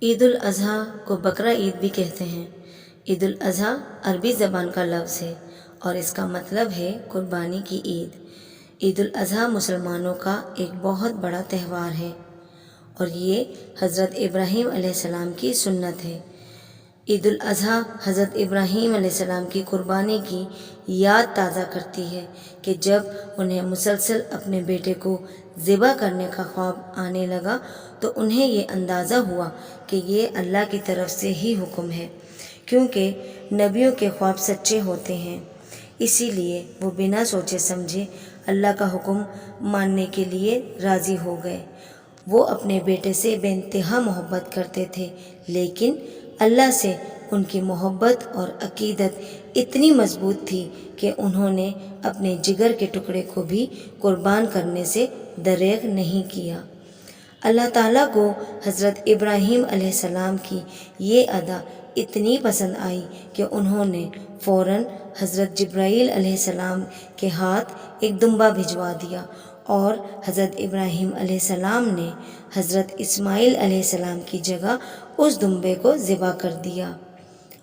عید الاضحیٰ کو بقرہ عید بھی کہتے ہیں۔ عید الاضحیٰ عربی زبان کا لفظ ہے اور اس کا مطلب ہے قربانی کی عید۔ عید الاضحیٰ مسلمانوں کا ایک بہت بڑا تہوار ہے اور یہ حضرت ابراہیم علیہ السلام کی سنت ہے۔ عید الاضحیٰ حضرت ابراہیم علیہ السلام کی قربانی کی یاد تازہ کرتی ہے کہ جب انہیں مسلسل اپنے بیٹے کو ذبح کرنے کا خواب آنے لگا تو انہیں یہ اندازہ ہوا کہ یہ اللہ کی طرف سے ہی حکم ہے، کیونکہ نبیوں کے خواب سچے ہوتے ہیں۔ اسی لیے وہ بنا سوچے سمجھے اللہ کا حکم ماننے کے لیے راضی ہو گئے۔ وہ اپنے بیٹے سے بے انتہا محبت کرتے تھے، لیکن اللہ سے ان کی محبت اور عقیدت اتنی مضبوط تھی کہ انہوں نے اپنے جگر کے ٹکڑے کو بھی قربان کرنے سے دریغ نہیں کیا۔ اللہ تعالیٰ کو حضرت ابراہیم علیہ السلام کی یہ ادا اتنی پسند آئی کہ انہوں نے فوراً حضرت جبرائیل علیہ السلام کے ہاتھ ایک دمبا بھجوا دیا اور حضرت ابراہیم علیہ السلام نے حضرت اسماعیل علیہ السلام کی جگہ اس دمبے کو ذبح کر دیا۔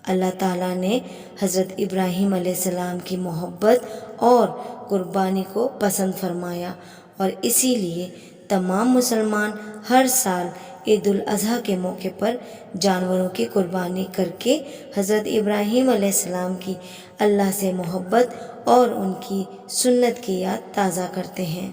اللہ تعالیٰ نے حضرت ابراہیم علیہ السلام کی محبت اور قربانی کو پسند فرمایا اور اسی لیے تمام مسلمان ہر سال عید الاضحیٰ کے موقع پر جانوروں کی قربانی کر کے حضرت ابراہیم علیہ السلام کی اللہ سے محبت اور ان کی سنت کی یاد تازہ کرتے ہیں۔